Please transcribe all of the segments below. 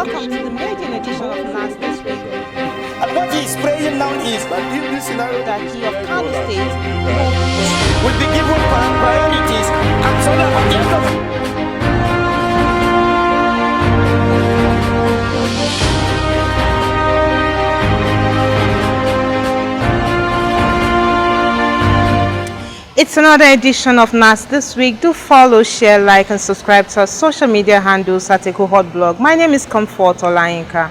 Welcome to the maiden edition of NASS This. And what he is praying now is that if this scenario that he of Kano State will be given priorities and so that at the end of It's another edition of NASS This Week. Do follow, share, like, and subscribe to our social media handles at EkoHotBlog. My name is Comfort Olayinka.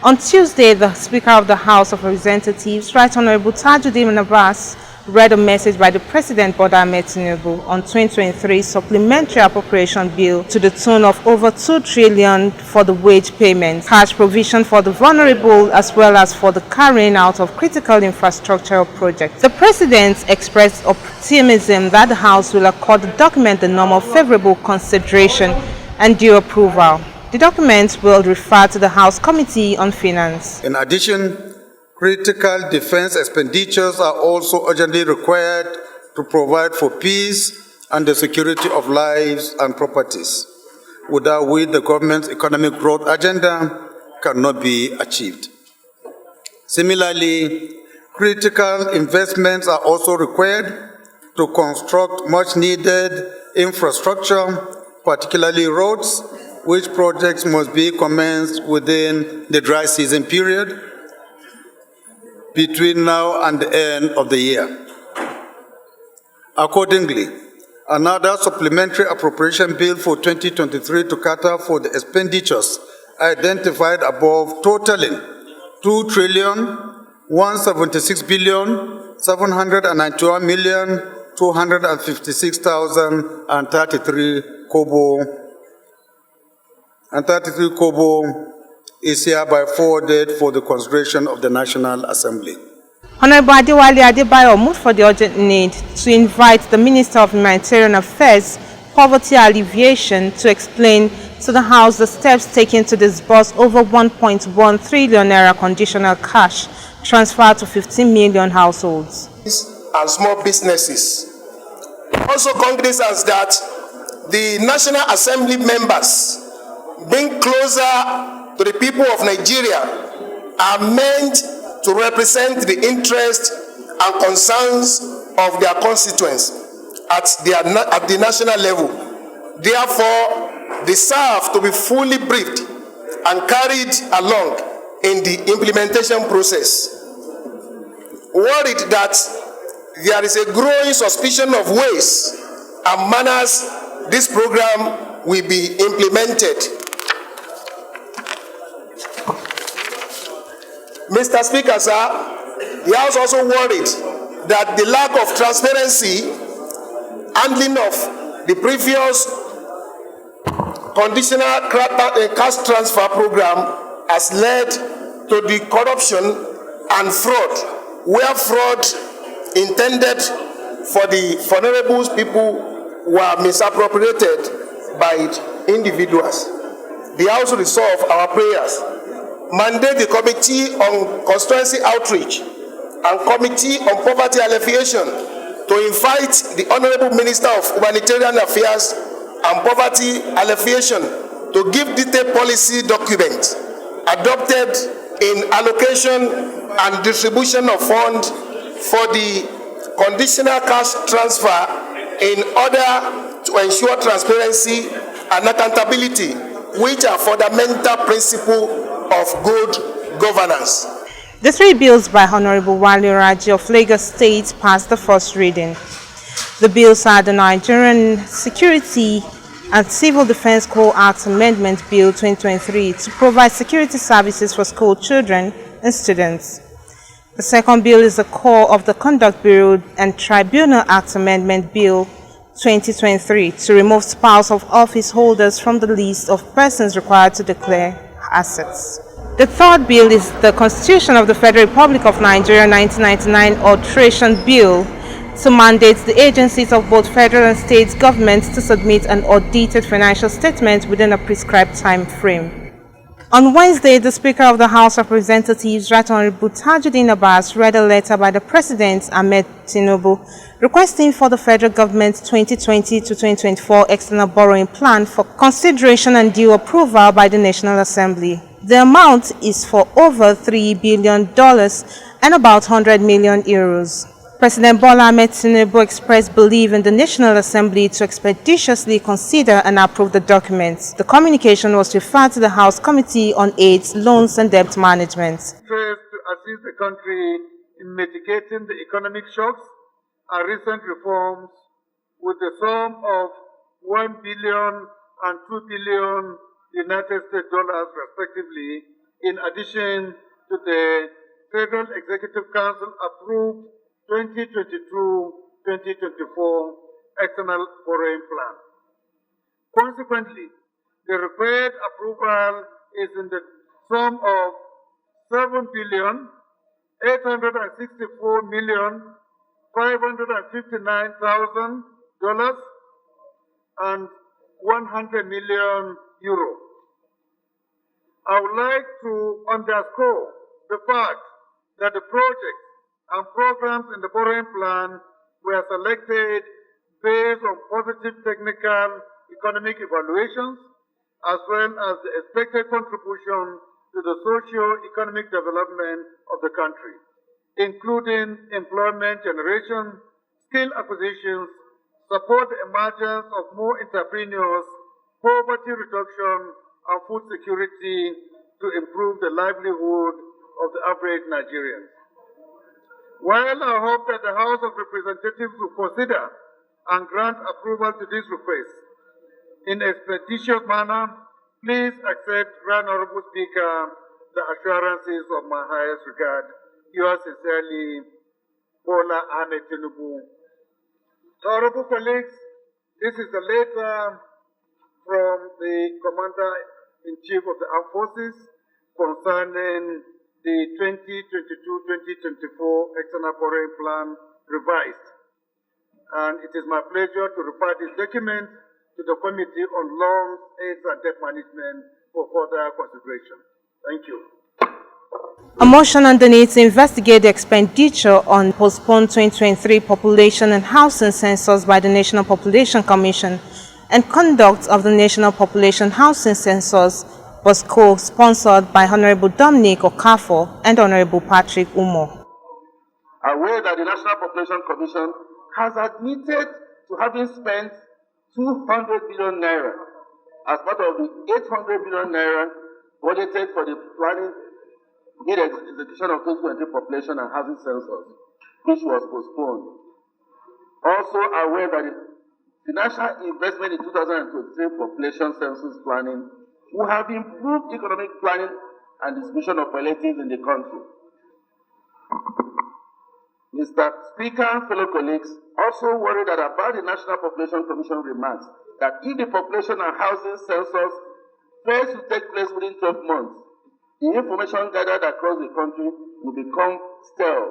On Tuesday, the Speaker of the House of Representatives, Right Honourable Tajudeen Abass, read a message by the President Bola Ahmed Tinubu on 2023 supplementary appropriation bill to the tune of over 2 trillion for the wage payments, cash provision for the vulnerable, as well as for the carrying out of critical infrastructural projects. The President expressed optimism that the House will accord the document the normal favorable consideration and due approval. The document will refer to the House Committee on Finance. In addition, critical defense expenditures are also urgently required to provide for peace and the security of lives and properties, without which the government's economic growth agenda cannot be achieved. Similarly, critical investments are also required to construct much-needed infrastructure, particularly roads, which projects must be commenced within the dry season period between now and the end of the year. Accordingly, another supplementary appropriation bill for 2023 to cater for the expenditures identified above, totaling 2 trillion 176 billion 791 million 256,033 kobo is hereby forwarded for the consideration of the National Assembly. Honourable Adewale Adebayo moved for the urgent need to invite the Minister of Humanitarian Affairs, Poverty Alleviation, to explain to the House the steps taken to disburse over 1.1 trillion naira conditional cash transferred to 15 million households and small businesses. Also cognizance that the National Assembly members, being closer to the people of Nigeria, are meant to represent the interests and concerns of their constituents at the national level. Therefore, they serve to be fully briefed and carried along in the implementation process. Worried that there is a growing suspicion of ways and manners this program will be implemented. Mr. Speaker, sir, the House also worried that the lack of transparency handling of the previous conditional cash transfer program has led to the corruption and fraud, where fraud intended for the vulnerable people were misappropriated by individuals. The House resolve our prayers, mandate the Committee on Constituency Outreach and Committee on Poverty Alleviation to invite the Honourable Minister of Humanitarian Affairs and Poverty Alleviation to give detailed policy documents adopted in allocation and distribution of funds for the conditional cash transfer in order to ensure transparency and accountability, which are fundamental principles of good governance. The 3 bills by Honourable Wale Raji of Lagos State passed the first reading. The bills are the Nigerian Security and Civil Defence Corps Act Amendment Bill 2023 to provide security services for school children and students. The second bill is the core of the Conduct Bureau and Tribunal Act Amendment Bill 2023 to remove spouse of office holders from the list of persons required to declare assets. The third bill is the Constitution of the Federal Republic of Nigeria 1999 Alteration Bill to mandate the agencies of both federal and state governments to submit an audited financial statement within a prescribed time frame. On Wednesday, the Speaker of the House of Representatives, Right Honourable Tajudeen Abass, read a letter by the President, Ahmed Tinubu, requesting for the federal government 2020 to 2024 external borrowing plan for consideration and due approval by the National Assembly. The amount is for over $3 billion and about 100 million euros. President Bola Ahmed Tinubu expressed belief in the National Assembly to expeditiously consider and approve the documents. The communication was referred to the House Committee on AIDS, Loans and Debt Management. First, to assist the country in mitigating the economic shocks and recent reforms with the sum of $1 billion and $2 billion United States dollars respectively, in addition to the Federal Executive Council approved 2022-2024 external borrowing plan. Consequently, the required approval is in the sum of $7,864,559,000 and 100 million euro. I would like to underscore the fact that the projects and programs in the borrowing plan were selected based on positive technical economic evaluations as well as the expected contribution to the socio-economic development of the country, including employment generation, skill acquisitions, support the emergence of more entrepreneurs, poverty reduction, and food security to improve the livelihood of the average Nigerian. While I hope that the House of Representatives will consider and grant approval to this request in a expeditious manner, please accept, Right Honourable Speaker, the assurances of my highest regard. Yours sincerely, Bola Ahmed Tinubu. Honourable colleagues, this is a letter from the Commander-in-Chief of the Armed Forces concerning the 2022-2024 external borrowing plan revised. And it is my pleasure to refer this document to the Committee on Loans, AIDS and Debt Management for further consideration. Thank you. A motion on the need to investigate the expenditure on postponed 2023 population and housing census by the National Population Commission and conduct of the National Population Housing Census was co-sponsored by Honourable Dominic Okafor and Honourable Patrick Umo. Aware that the National Population Commission has admitted to having spent 200 billion naira as part of the 800 billion naira budgeted for the planning in execution of 2023 population and housing census, which was postponed. Also aware that the financial investment in 2023 population census planning will have improved economic planning and distribution of palliatives in the country. Mr. Speaker, fellow colleagues, also worried about the National Population Commission remarks that if the population and housing census fails to take place within 12 months, the information gathered across the country will become stale,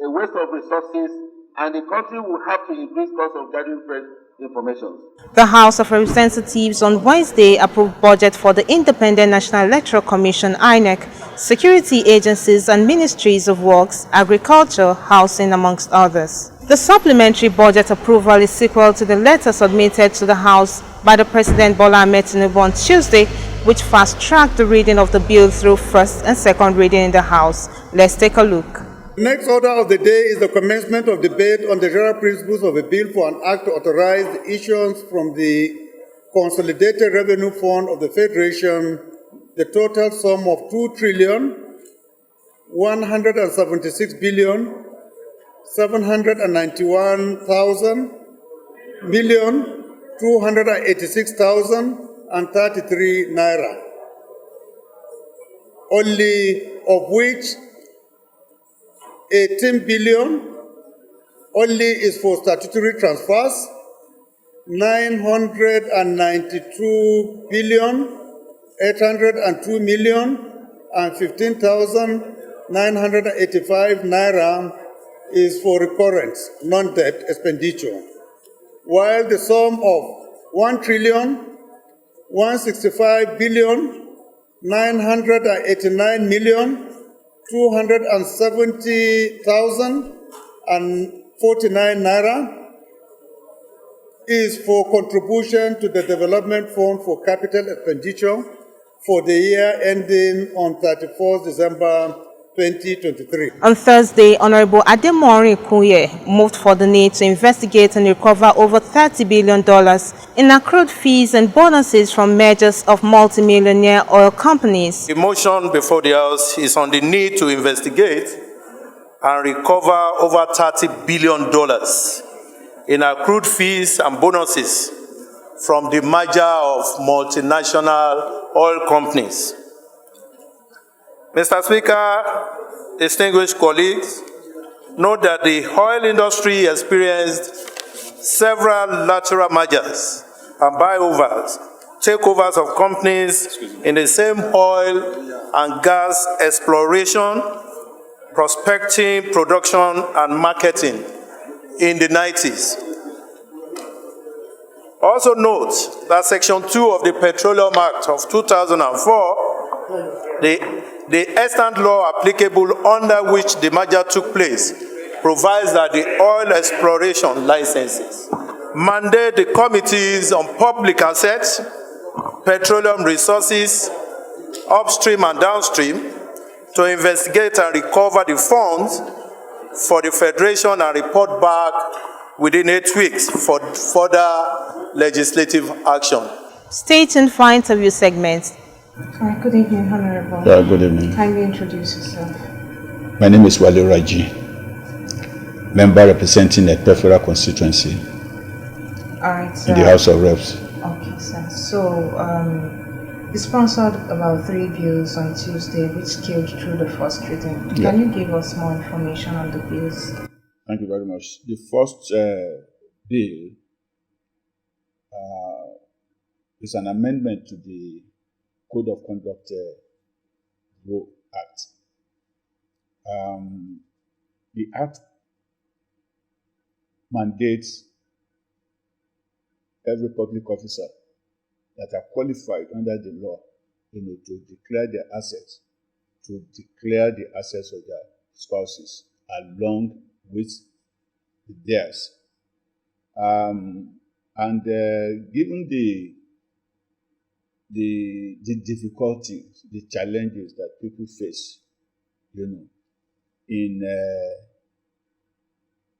a waste of resources, and the country will have to increase cost of gathering fresh information. The House of Representatives on Wednesday approved budget for the Independent National Electoral Commission (INEC), security agencies and ministries of works, agriculture, housing, amongst others. The supplementary budget approval is sequel to the letter submitted to the House by the President Bola Ahmed Tinubu on Tuesday, which fast-tracked the reading of the bill through first and second reading in the House. Let's take a look. The next order of the day is the commencement of debate on the general principles of a bill for an act to authorize the issuance from the Consolidated Revenue Fund of the Federation the total sum of 2,761,791,286,033 naira, only of which 18 billion only is for statutory transfers, 992 billion 802 million and 15,985 naira is for recurrent non-debt expenditure, while the sum of 1,165,000,000 989,270,049 naira is for contribution to the Development Fund for Capital Expenditure for the year ending on 31st December 2023. On Thursday, Honourable Adebayo moved for the need to investigate and recover over $30 billion in accrued fees and bonuses from mergers of multimillionaire oil companies. The motion before the House is on the need to investigate and recover over $30 billion in accrued fees and bonuses from the merger of multinational oil companies. Mr. Speaker, distinguished colleagues, note that the oil industry experienced several lateral mergers and buyovers, takeovers of companies in the same oil and gas exploration, prospecting, production, and marketing in the 90s. Also note that Section 2 of the Petroleum Act of 2004, the extant law applicable under which the merger took place, provides that the oil exploration licenses mandate the committees on public assets, petroleum resources, upstream and downstream, to investigate and recover the funds for the Federation and report back within 8 weeks for further legislative action. Stay tuned for interview segments. Good evening, Honourable. Yeah, good evening. Kindly introduce yourself. My name is Wale Raji, member representing a peripheral constituency All right, sir. in the House of Reps. Okay, sir. So, you sponsored about 3 bills on Tuesday, which scaled through the first reading. Yeah. Can you give us more information on the bills? Thank you very much. The first bill is an amendment to the Code of Conduct Law Act. The Act mandates every public officer that are qualified under the law, to declare their assets, of their spouses along with theirs. Given the difficulties, the challenges that people face,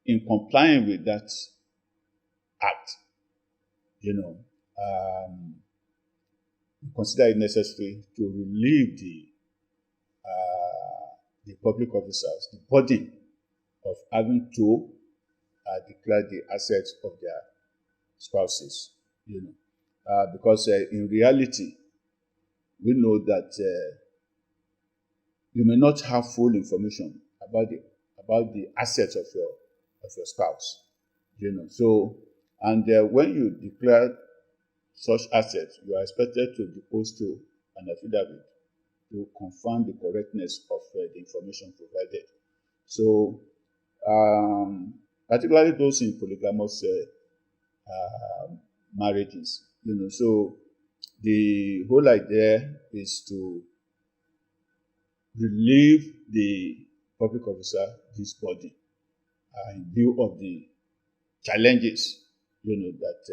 in complying with that act, we consider it necessary to relieve the public officers the burden of having to declare the assets of their spouses, because in reality, we know that you may not have full information about the assets of your spouse, So, and when you declare such assets, you are expected to depose to an affidavit to confirm the correctness of the information provided. So, particularly those in polygamous marriages, So, the whole idea is to relieve the public officer this burden in view of the challenges, that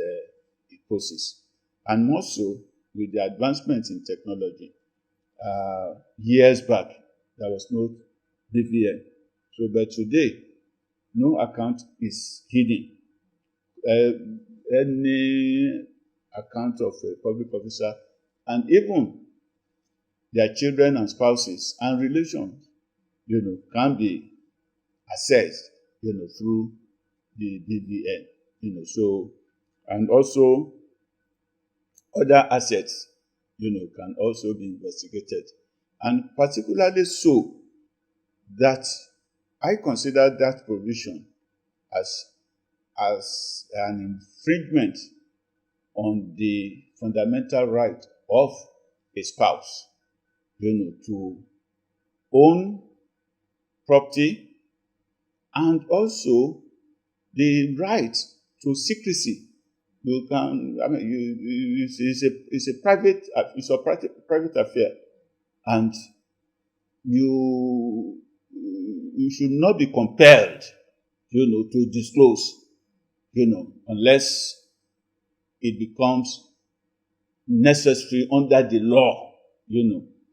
it poses. And also, with the advancements in technology, years back, there was no BVN. So, but today, no account is hidden. Any account of a public officer, and even their children and spouses and relations, can be assessed, through the BVN, So, and also other assets, can also be investigated, and particularly so that I consider that provision as an infringement on the fundamental right of a spouse, to own property, and also the right to secrecy. You can, it's a private affair, and you should not be compelled, to disclose, unless it becomes necessary under the law,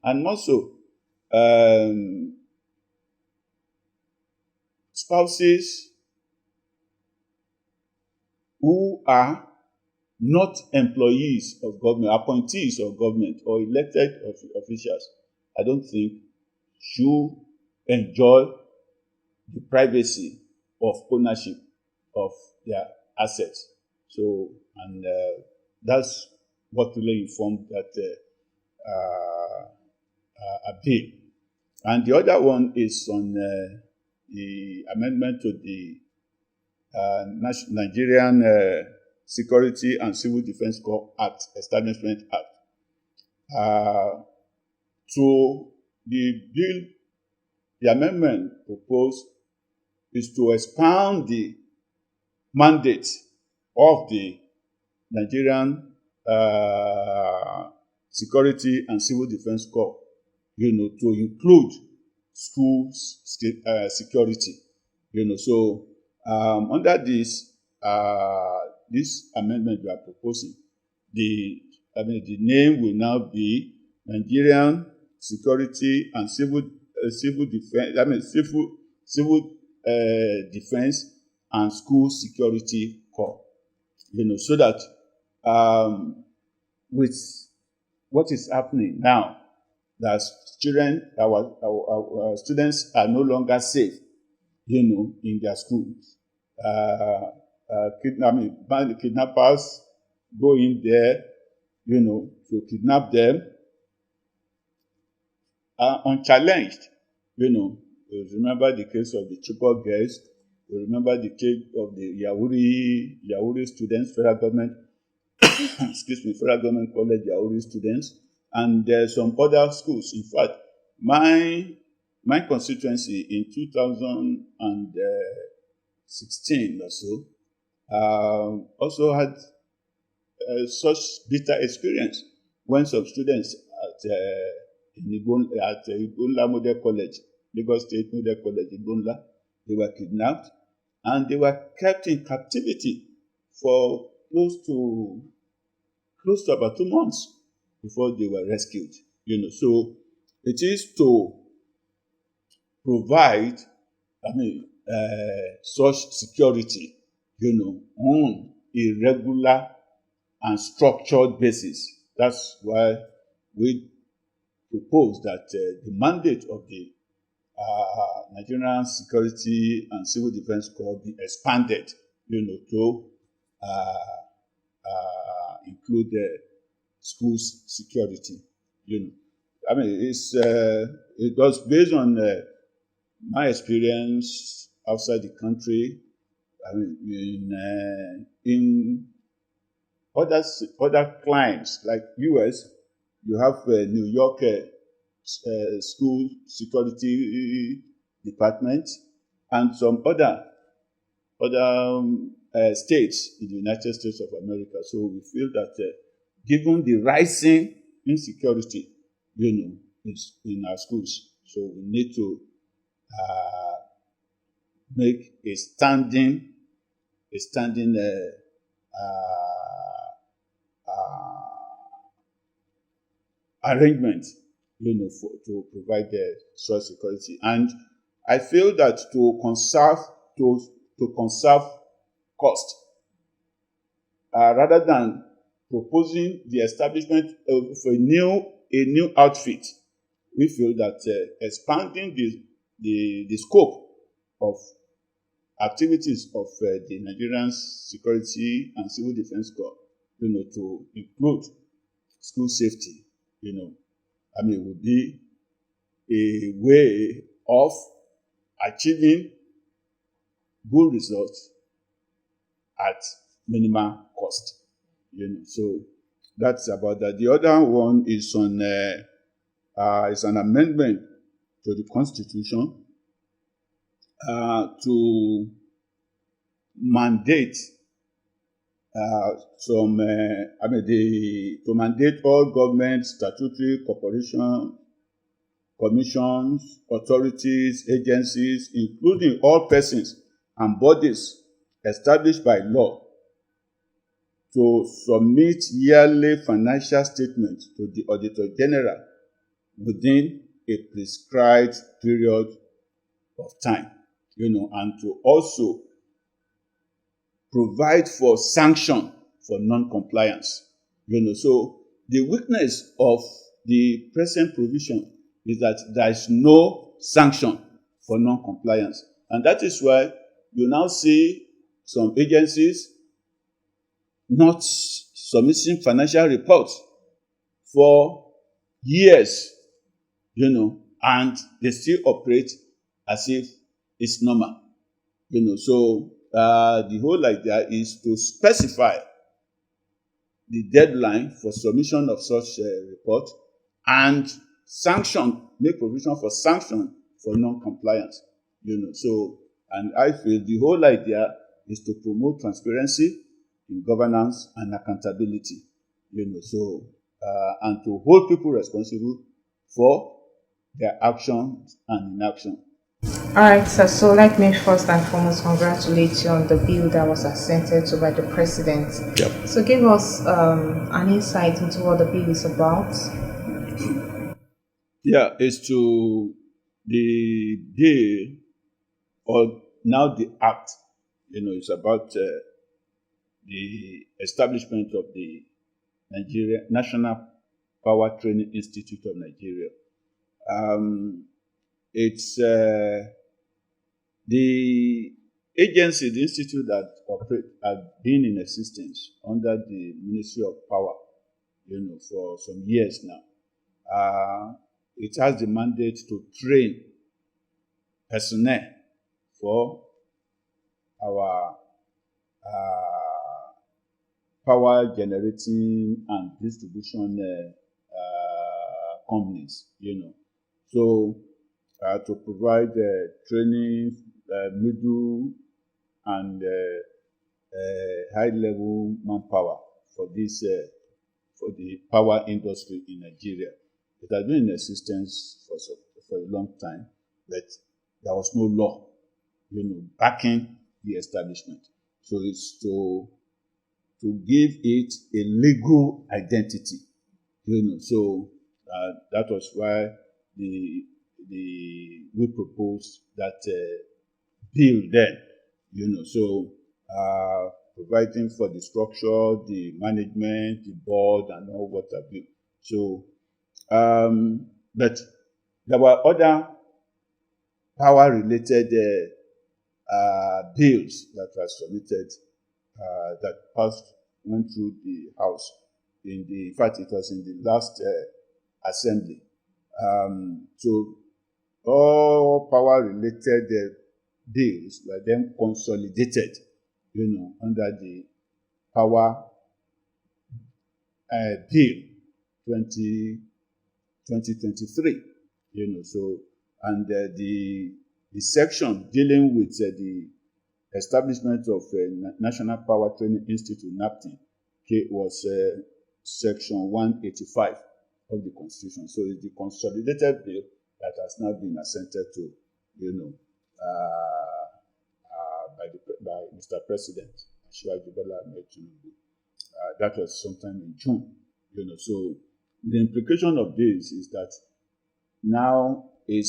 and also spouses who are not employees of government, appointees of government, or elected officials, I don't think should enjoy the privacy of ownership of their assets. So, and that's what really informed that bill. And the other one is on the amendment to the Nigerian Security and Civil Defense Corps Act, Establishment Act. So the bill, the amendment proposed is to expand the mandate of the Nigerian Security and Civil Defense Corps, to include schools security. So under this amendment we are proposing, the name will now be Nigerian Security and Civil Defense. Civil Defense and School Security Corps. So that with what is happening now, that our students are no longer safe, in their schools. Kidnappers go in there, to kidnap them unchallenged. Remember the case of the Chibok girls. We remember the case of the Yauri students, federal government, federal government college Yauri students, and some other schools. In fact, my constituency in 2016 or so also had such bitter experience when some students at Igonla Model College, Lagos State Model College, Igonla, they were kidnapped and they were kept in captivity for close to about 2 months before they were rescued. So it is to provide, such security, on a regular and structured basis. That's why we propose that the mandate of the Nigerian Security and Civil Defense Corps be expanded, to include schools security. It was based on my experience outside the country. In other clients like US, you have New York school security department and some other states in the United States of America. So we feel that given the rising insecurity, is in our schools, so we need to make a standing arrangement, to provide such security. And I feel that to conserve cost, rather than proposing the establishment of a new outfit, we feel that expanding the scope of activities of the Nigerian Security and Civil Defense Corps, to include school safety, would be a way of achieving good results at minimal cost. So that's about that. The other one is on is an amendment to the Constitution to mandate to mandate all government, statutory, corporation, commissions, authorities, agencies, including all persons and bodies established by law, to submit yearly financial statements to the Auditor General within a prescribed period of time, and to also provide for sanction for non-compliance. So the weakness of the present provision is that there is no sanction for non-compliance. And that is why you now see some agencies not submitting financial reports for years, and they still operate as if it's normal. So the whole idea is to specify the deadline for submission of such report and make provision for sanction for non-compliance. So, and I feel the whole idea is to promote transparency in governance and accountability. And to hold people responsible for their actions and inaction. All right, sir. So let me first and foremost congratulate you on the bill that was assented to by the president. Yep. So give us an insight into what the bill is about. Yeah, it's to the bill, or now the act. It's about the establishment of the National Power Training Institute of Nigeria. It's the agency, the institute that has been in existence under the Ministry of Power, for some years now. It has the mandate to train personnel for our power generating and distribution companies, So to provide training, middle and high-level manpower for this for the power industry in Nigeria. It has been in existence for a long time, but there was no law, backing the establishment. So it's to give it a legal identity, So that was why we proposed that bill then, So providing for the structure, the management, the board, and all what have you. So, but there were other power-related bills that were submitted that went through the House. In fact, it was in the last assembly. So all power-related bills were then consolidated, under the Power Bill 2023, So, and the section dealing with the establishment of National Power Training Institute, NAPTIN, was section 185 of the Constitution. So it's the consolidated bill that has now been assented to, by Mr. President, that was sometime in June, So the implication of this is that now it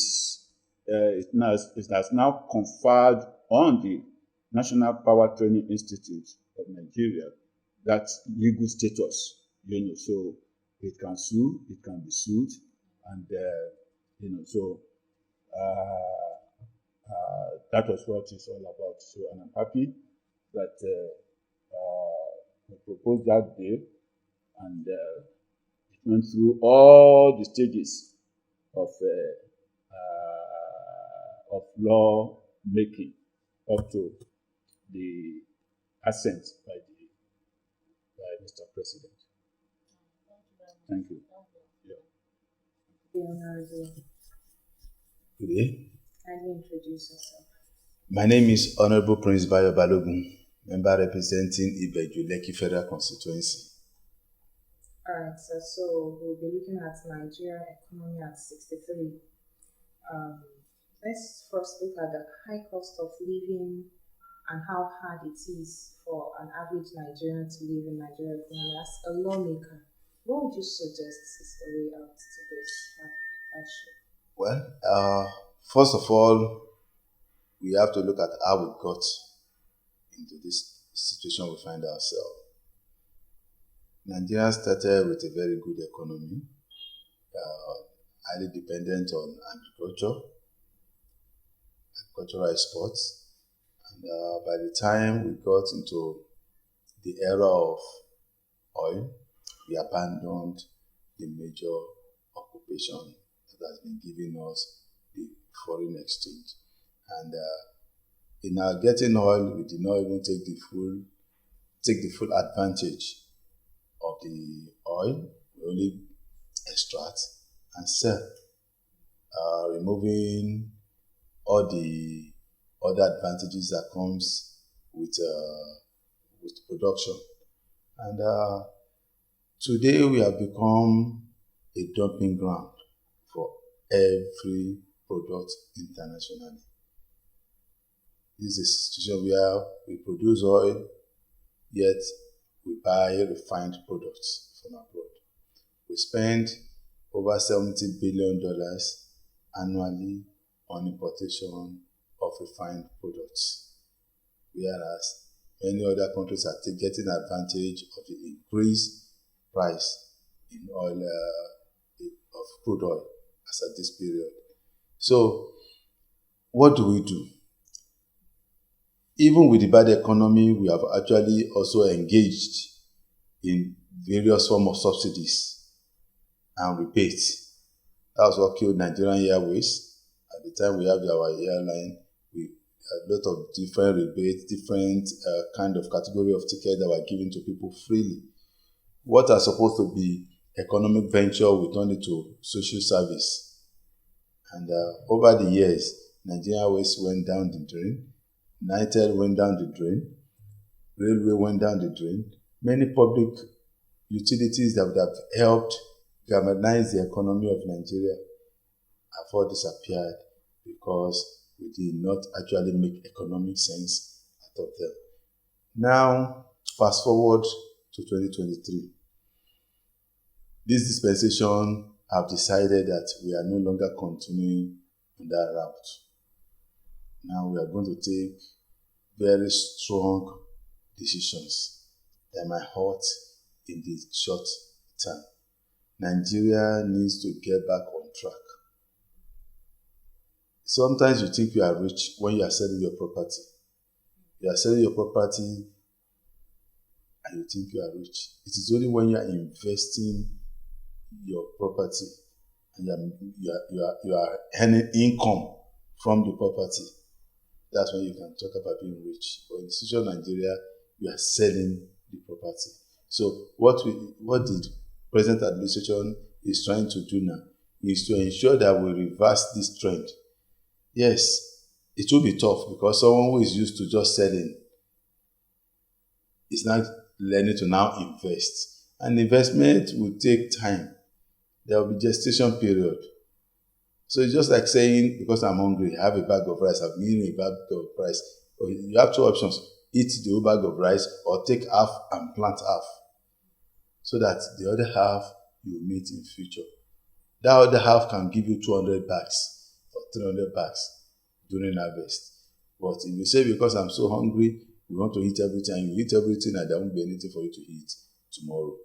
has now conferred on the National Power Training Institute of Nigeria that legal status, So it can sue, it can be sued, and so that was what it's all about. So, and I'm happy that we proposed that bill, and it went through all the stages of law making up to the assent by Mr. President. Thank you. Good day. Kindly introduce yourself. My name is Honourable Adebayo Balogun, member representing Ibeju Lekki Federal Constituency. Alright, so we'll be looking at Nigeria economy at 63. Let's first look at the high cost of living and how hard it is for an average Nigerian to live in Nigeria. As a lawmaker, what would you suggest is the way out to this hardship? Well, first of all, we have to look at how we got into this situation we find ourselves. Nigeria started with a very good economy, highly dependent on agricultural exports. And by the time we got into the era of oil, we abandoned the major occupation that has been giving us the foreign exchange. And in our getting oil, we did not even take the full advantage of the oil. We only extract and sell, removing all the other advantages that comes with production. And today we have become a dumping ground for every product internationally. This is a situation where we produce oil, yet we buy refined products from abroad. We spend over $70 billion annually on importation of refined products, whereas many other countries are getting advantage of the increased price in oil, of crude oil as at this period. So, what do we do? Even with the bad economy, we have actually also engaged in various forms of subsidies and rebates. That was what killed Nigerian Airways. At the time we have our airline, we had a lot of different rebates, different kind of category of tickets that were given to people freely. What are supposed to be economic venture, we turned it to social service. And over the years, Nigerian Airways went down the drain. United went down the drain, railway went down the drain. Many public utilities that would have helped galvanize the economy of Nigeria have all disappeared because we did not actually make economic sense out of them. Now, fast forward to 2023. This dispensation have decided that we are no longer continuing on that route. Now we are going to take very strong decisions that might hurt in the short term. Nigeria needs to get back on track. Sometimes you think you are rich when you are selling your property. You are selling your property and you think you are rich. It is only when you are investing your property and you are earning income from the property. That's when you can talk about being rich. But in the situation of Nigeria, we are selling the property. So what the present administration is trying to do now is to ensure that we reverse this trend. Yes, it will be tough because someone who is used to just selling is not learning to now invest. And investment will take time. There will be gestation period. So it's just like saying, because I'm hungry, I have a bag of rice, I'm eating a bag of rice. You have two options: eat the whole bag of rice or take half and plant half, so that the other half you will meet in future. That other half can give you 200 bags or 300 bags during harvest. But if you say, because I'm so hungry, you want to eat everything, and you eat everything and there won't be anything for you to eat tomorrow.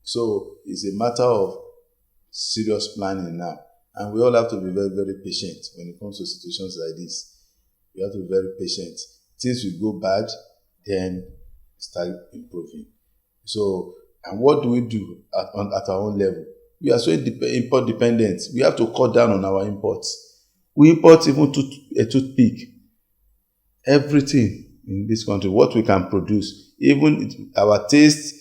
So it's a matter of serious planning now. And we all have to be very, very patient when it comes to situations like this. We have to be very patient. Things will go bad, then start improving. So, and what do we do at our own level? We are so import dependent. We have to cut down on our imports. We import even a toothpick. Everything in this country, what we can produce. Even our taste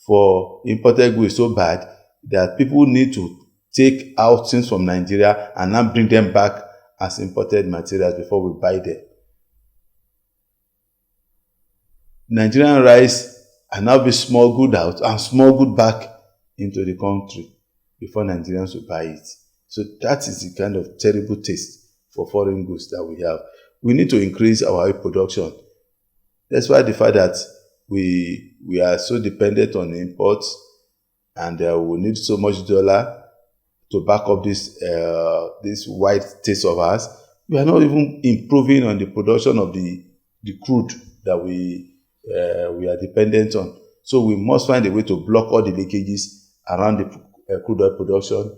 for imported goods is so bad that people need to take out things from Nigeria and now bring them back as imported materials before we buy them. Nigerian rice are now be smuggled out and smuggled back into the country before Nigerians will buy it. So that is the kind of terrible taste for foreign goods that we have. We need to increase our oil production. Despite the fact that we are so dependent on imports, and we need so much dollar to back up this wide taste of ours, we are not even improving on the production of the crude that we are dependent on. So we must find a way to block all the leakages around the crude oil production.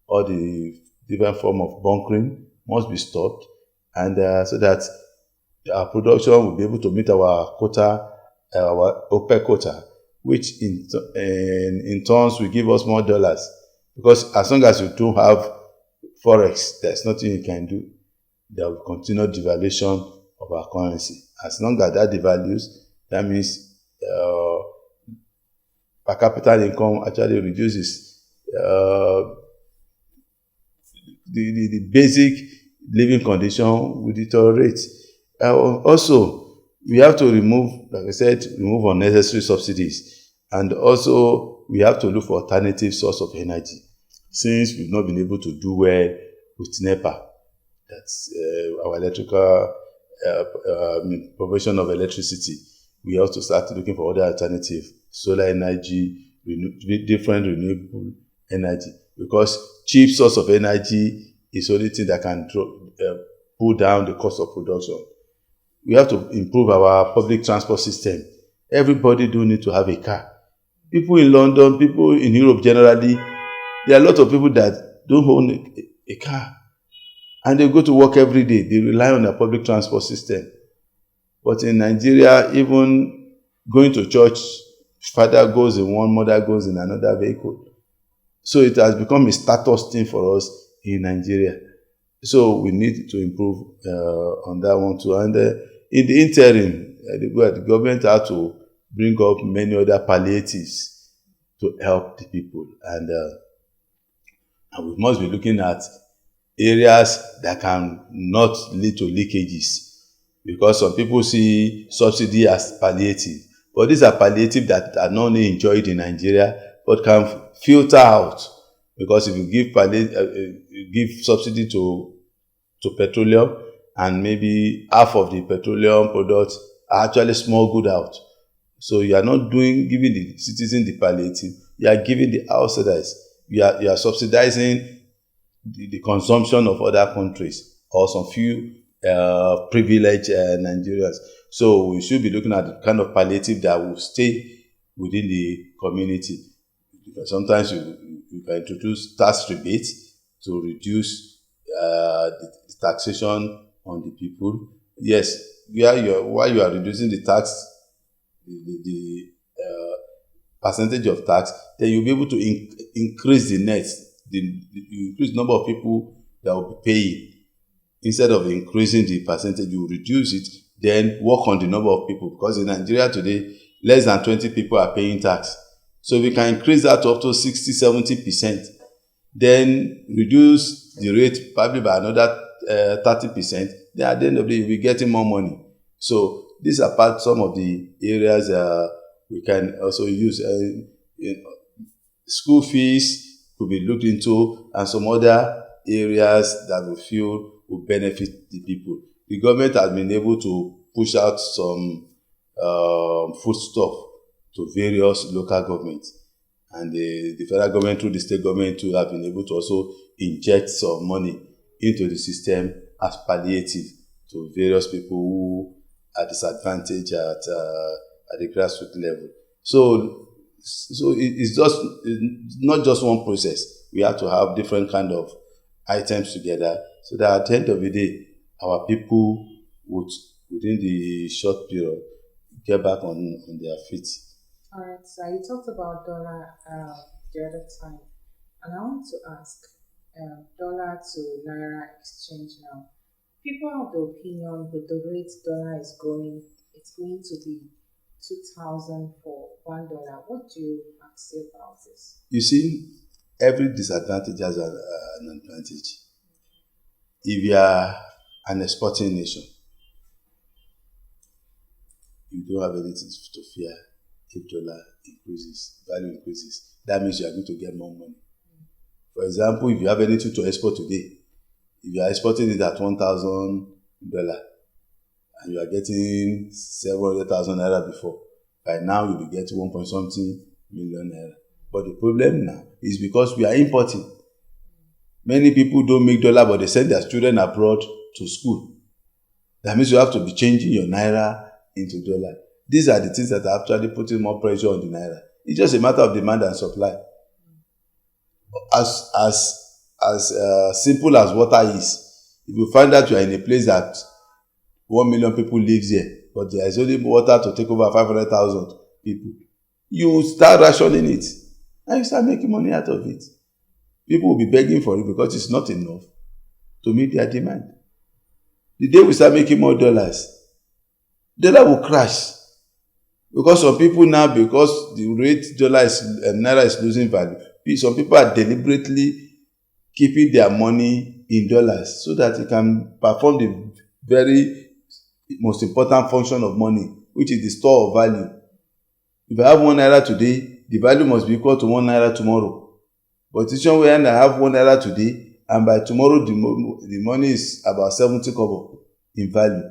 All the different form of bunkering must be stopped, and so that our production will be able to meet our quota, our OPEC quota, which in turns will give us more dollars. Because as long as you don't have forex, there's nothing you can do. There will continue devaluation of our currency. As long as that devalues, that means per capita income actually reduces. The basic living condition will deteriorate. Also, we have to remove, like I said, remove unnecessary subsidies, and also we have to look for alternative source of energy, since we've not been able to do well with NEPA. That's our electrical provision of electricity. We have to start looking for other alternatives, solar energy, different renewable energy, because cheap source of energy is the only thing that can pull down the cost of production. We have to improve our public transport system. Everybody do need to have a car. People in London, people in Europe generally, there are a lot of people that don't own a car, and they go to work every day. They rely on the public transport system. But in Nigeria, even going to church, father goes in one, mother goes in another vehicle. So it has become a status thing for us in Nigeria. So we need to improve on that one too. And in the interim, the government has to bring up many other palliatives to help the people. And we must be looking at areas that can not lead to leakages. Because some people see subsidy as palliative. But these are palliative that are not only enjoyed in Nigeria, but can filter out. Because if you give subsidy to petroleum, and maybe half of the petroleum products are actually small good out. So you are not giving the citizen the palliative, you are giving the outsiders. You are subsidizing the consumption of other countries or some few privileged Nigerians. So we should be looking at the kind of palliative that will stay within the community. Because sometimes you can introduce tax rebates to reduce the taxation on the people. Yes, while you are reducing the tax, the percentage of tax, then you'll be able to increase the net, you increase the number of people that will be paying. Instead of increasing the percentage, you reduce it, then work on the number of people. Because in Nigeria today, less than 20 people are paying tax. So we can increase that to up to 60-70%. Then reduce the rate probably by another 30%. Then at the end of the day, we'll be getting more money. So these are some of the areas we can also use. School fees could be looked into, and some other areas that we feel will benefit the people. The government has been able to push out some foodstuff to various local governments, and the federal government through the state government too have been able to also inject some money into the system as palliative to various people who are disadvantaged at the grassroots level. So it's not just one process. We have to have different kind of items together, so that at the end of the day, our people would, within the short period, get back on their feet. All right, so you talked about dollar the other time, and I want to ask, dollar to naira exchange now. People have the opinion with the rate dollar is going, it's going to be 2,000 for $1. What do you have to say about this? You see, every disadvantage has an advantage. If you are an exporting nation, you don't have anything to fear if dollar increases, value increases. That means you are going to get more money. For example, if you have anything to export today, If you are exporting it at $1,000 and you are getting 700,000 naira before, by now you'll be getting 1 point something million naira. But the problem now is because we are importing. Many people don't make dollar, but they send their children abroad to school. That means you have to be changing your naira into dollar. These are the things that are actually putting more pressure on the naira. It's just a matter of demand and supply. As simple as water is, if you find that you are in a place that 1 million people lives here, but there is only water to take over 500,000 people, you start rationing it and you start making money out of it. People will be begging for it because it's not enough to meet their demand. The day we start making more dollars, dollar will crash. Because some people now, because the rate naira is losing value, some people are deliberately keeping their money in dollars so that it can perform the very most important function of money, which is the store of value. If I have 1 naira today, the value must be equal to 1 naira tomorrow. But situation where I have 1 naira today, and by tomorrow the money is about 70 kobo in value.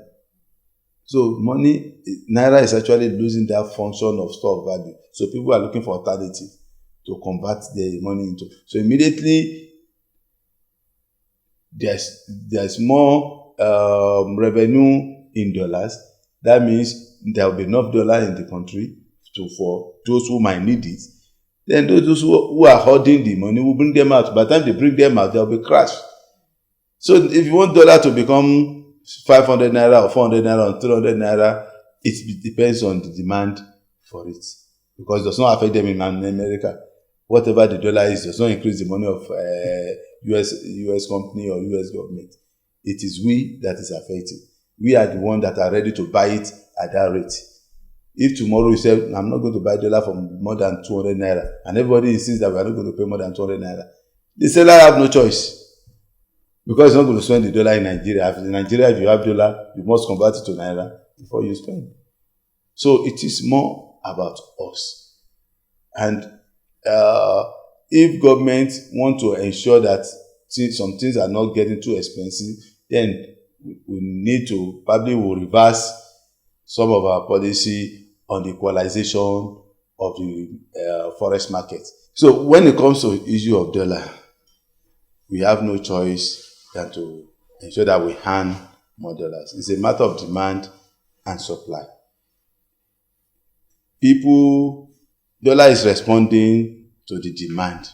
So naira is actually losing that function of store of value. So people are looking for alternative to convert their money into. So immediately there's more revenue in dollars. That means there will be enough dollar in the country for those who might need it. Then those who are holding the money will bring them out. By the time they bring them out, there will be crash. So if you want dollar to become 500 naira or 400 naira or 300 naira, it depends on the demand for it. Because it does not affect them in America. Whatever the dollar is, does not increase the money of US company or US government. It is we that is affected. We are the ones that are ready to buy it at that rate. If tomorrow you say, I'm not going to buy dollar for more than 200 naira, and everybody insists that we are not going to pay more than 200 naira, the seller have no choice. Because it's not going to spend the dollar in Nigeria. In Nigeria, if you have dollar, you must convert it to naira before you spend. So it is more about us. And if government want to ensure that some things are not getting too expensive, then we need to probably will reverse some of our policy on the equalization of the forex market. So when it comes to the issue of dollar, we have no choice than to ensure that we hand more dollars. It's a matter of demand and supply. Dollar is responding to the demand.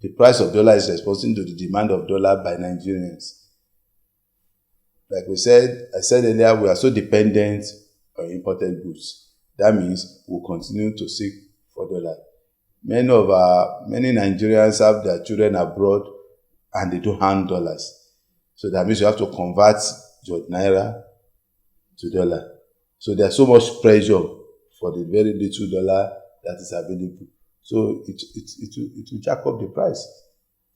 The price of dollar is responding to the demand of dollar by Nigerians. Like I said earlier, we are so dependent on imported goods. That means we'll continue to seek for dollar. Many Nigerians have their children abroad and they don't hand dollars. So that means you have to convert your naira to dollar. So there's so much pressure for the very little dollar that is available. So it will jack up the price.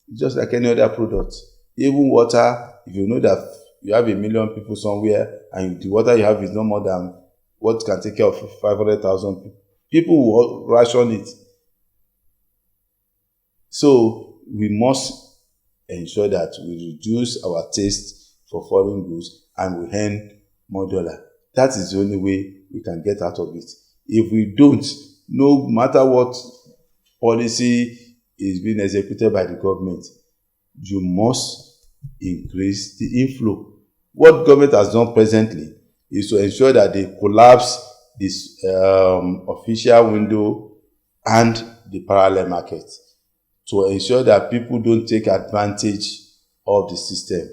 It's just like any other product. Even water, if you know that you have 1 million people somewhere and the water you have is no more than what can take care of 500,000 people, people will ration it. So we must ensure that we reduce our taste for foreign goods and we earn more dollar. That is the only way we can get out of it. If we don't, no matter what policy is being executed by the government, you must increase the inflow. What government has done presently is to ensure that they collapse this official window and the parallel market to ensure that people don't take advantage of the system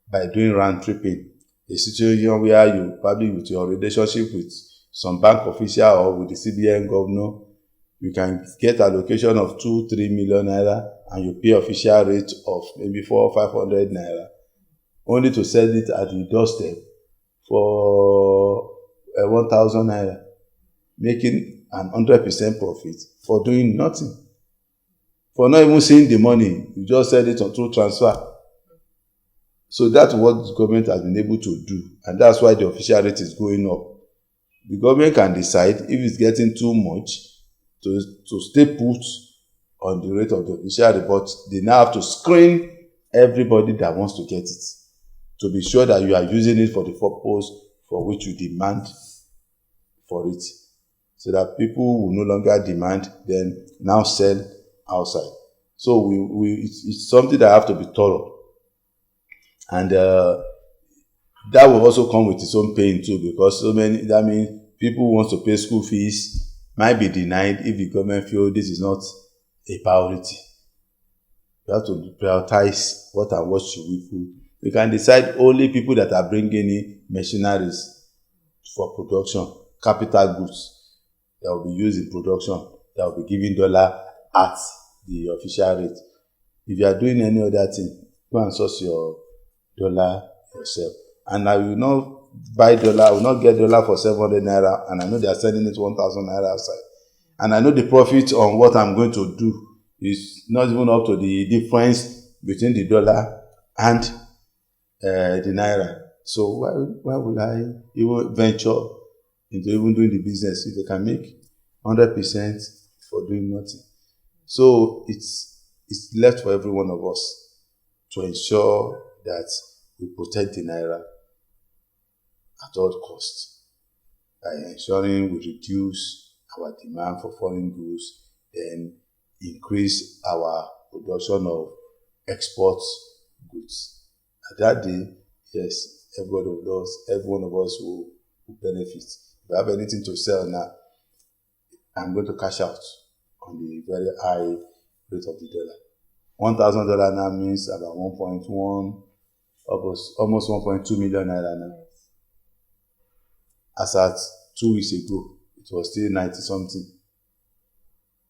by doing round tripping. A situation where you probably with your relationship with some bank official or with the CBN governor, you can get allocation of 2-3 million naira and you pay official rate of maybe 400 or 500 naira, only to sell it at the doorstep for 1,000 naira, making an 100% profit for doing nothing. For not even seeing the money, you just sell it through transfer. So that's what the government has been able to do, and that's why the official rate is going up. The government can decide if it's getting too much to stay put on the rate of the official rate, but they now have to screen everybody that wants to get it, to be sure that you are using it for the purpose for which you demand for it, so that people will no longer demand, then now sell outside. So it's something that have to be thorough, and that will also come with its own pain too, because that means people who want to pay school fees might be denied if the government feel this is not a priority. You have to prioritize what and what should we put. You can decide only people that are bringing in machineries for production, capital goods that will be used in production, that will be giving dollar at the official rate. If you are doing any other thing, go and source your dollar yourself. And I will not buy dollar, I will not get dollar for 700 naira, and I know they are selling it 1,000 naira outside. And I know the profit on what I'm going to do is not even up to the difference between the dollar and the naira. So why would I even venture into even doing the business if I can make 100% for doing nothing? So it's left for every one of us to ensure that we protect the naira at all costs by ensuring we reduce our demand for foreign goods, then increase our production of export goods. At that day, yes, every one of us will benefit. If I have anything to sell now, I'm going to cash out on the very high rate of the dollar. $1,000 now means about 1.1, almost 1.2 million naira now. As at 2 weeks ago, it was still 90 something.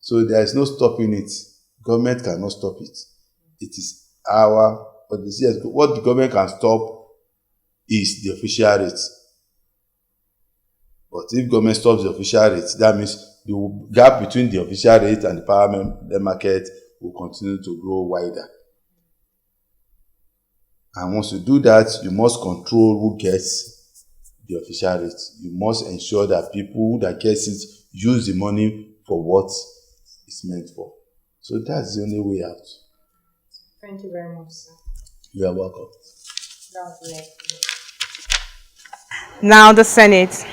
So there is no stopping it. Government cannot stop it. It is but what the government can stop is the official rate. But if government stops the official rate, that means the gap between the official rate and the power market will continue to grow wider. And once you do that, you must control who gets the official rate. You must ensure that people that get it use the money for what it's meant for. So that's the only way out. Thank you very much, sir. You are welcome. Now the Senate.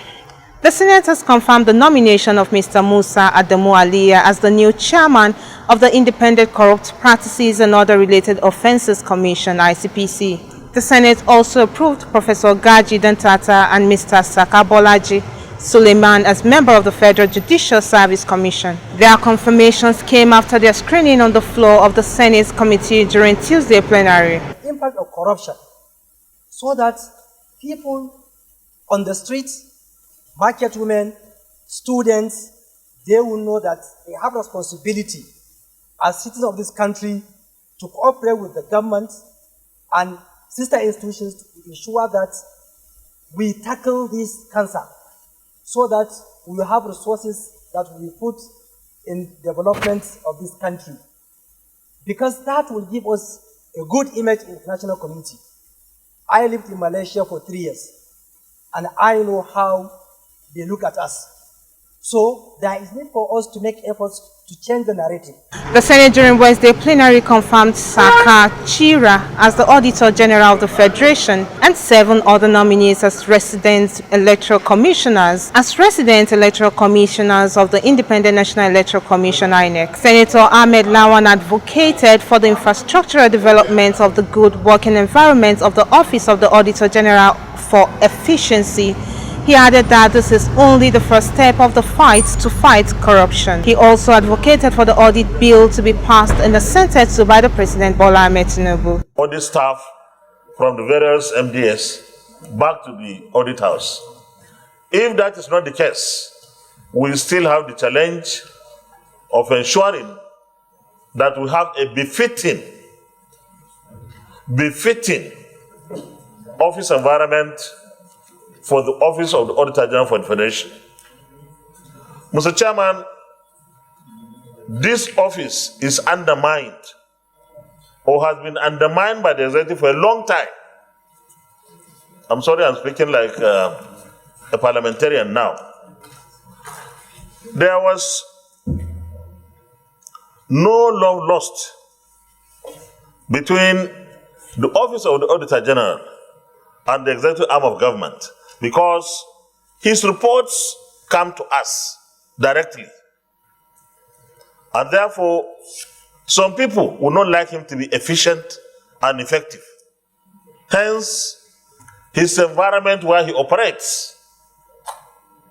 The Senate has confirmed the nomination of Mr. Musa Adamu Aliya as the new chairman of the Independent Corrupt Practices and Other Related Offences Commission, ICPC. The Senate also approved Professor Gaji Dantata and Mr. Saka Bolaji Suleiman as member of the Federal Judicial Service Commission. Their confirmations came after their screening on the floor of the Senate's committee during Tuesday plenary. Impact of corruption, so that people on the streets, market women, students, they will know that they have responsibility as citizens of this country to cooperate with the government and sister institutions to ensure that we tackle this cancer, so that we will have resources that we put in development of this country. Because that will give us a good image in the international community. I lived in Malaysia for 3 years, and I know how they look at us. So there is need for us to make efforts to change the narrative. The Senate during Wednesday plenary confirmed Saka Chira as the Auditor General of the Federation and 7 other nominees as resident electoral commissioners of the Independent National Electoral Commission, INEC. Senator Ahmed Lawan advocated for the infrastructural development of the good working environment of the Office of the Auditor General for efficiency. He added that this is only the first step of the fight to fight corruption. He also advocated for the audit bill to be passed and assented to by the President Bola Ahmed Tinubu. Audit staff from the various MDS back to the audit house. If that is not the case, we still have the challenge of ensuring that we have a befitting office environment for the Office of the Auditor General for the Federation. Mr. Chairman, this office is undermined or has been undermined by the executive for a long time. I'm sorry, I'm speaking like a parliamentarian now. There was no love lost between the Office of the Auditor General and the executive arm of government, because his reports come to us directly. And therefore, some people would not like him to be efficient and effective. Hence, his environment where he operates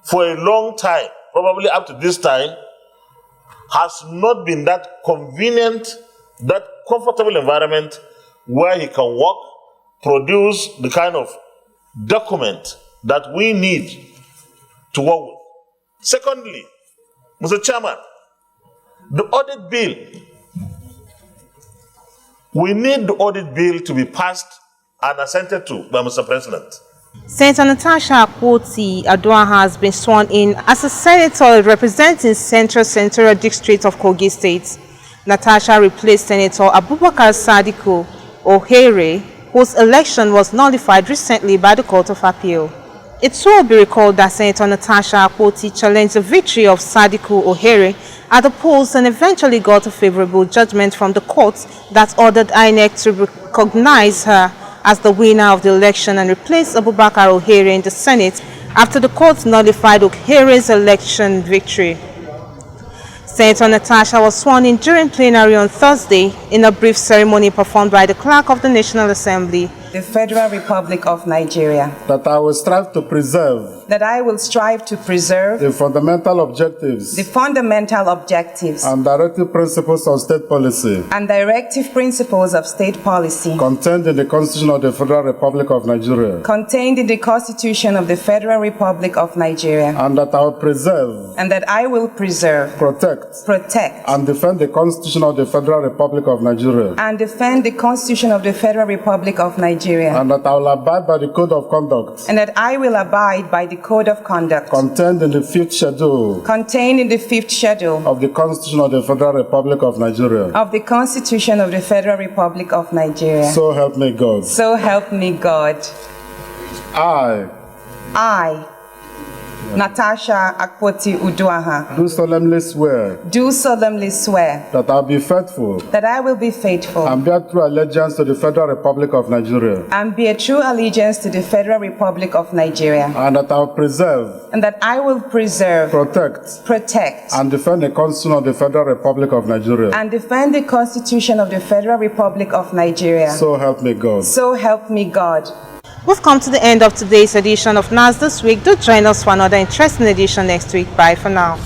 for a long time, probably up to this time, has not been that convenient, that comfortable environment where he can work, produce the kind of document that we need to work with. Secondly, Mr. Chairman, the audit bill. We need the audit bill to be passed and assented to by Mr. President. Senator Natasha Akpoti-Addo has been sworn in as a senator representing Central Senatorial District of Kogi State. Natasha replaced Senator Abubakar Sadiku Ohere, whose election was nullified recently by the Court of Appeal. It will be recalled that Senator Natasha Akpoti challenged the victory of Sadiku Ohere at the polls and eventually got a favorable judgment from the court that ordered INEC to recognize her as the winner of the election and replace Abubakar Ohere in the Senate after the court nullified Ohere's election victory. Senator Natasha was sworn in during plenary on Thursday in a brief ceremony performed by the Clerk of the National Assembly. The Federal Republic of Nigeria. That I will strive to preserve. That I will strive to preserve. The fundamental objectives. The fundamental objectives. And directive principles of state policy. And directive principles of state policy. Contained in the Constitution of the Federal Republic of Nigeria. Contained in the Constitution of the Federal Republic of Nigeria. And that I will preserve. And that I will preserve. Protect. Protect. And defend the Constitution of the Federal Republic of Nigeria. And defend the Constitution of the Federal Republic of Nigeria. And that I will abide by the Code of Conduct. And that I will abide by the Code of Conduct. Contained in the 5th schedule. Contained in the 5th schedule. Of the Constitution of the Federal Republic of Nigeria. Of the Constitution of the Federal Republic of Nigeria. So help me God. So help me God. I, Natasha Akpoti-Addo, do solemnly swear. Do solemnly swear. That I will be faithful. That I will be faithful. And bear true allegiance to the Federal Republic of Nigeria. And bear true allegiance to the Federal Republic of Nigeria. And that I will preserve. And that I will preserve. Protect. Protect. And defend the Constitution of the Federal Republic of Nigeria. And defend the Constitution of the Federal Republic of Nigeria. So help me God. So help me God. We've come to the end of today's edition of NASS This Week. Do join us for another interesting edition next week. Bye for now.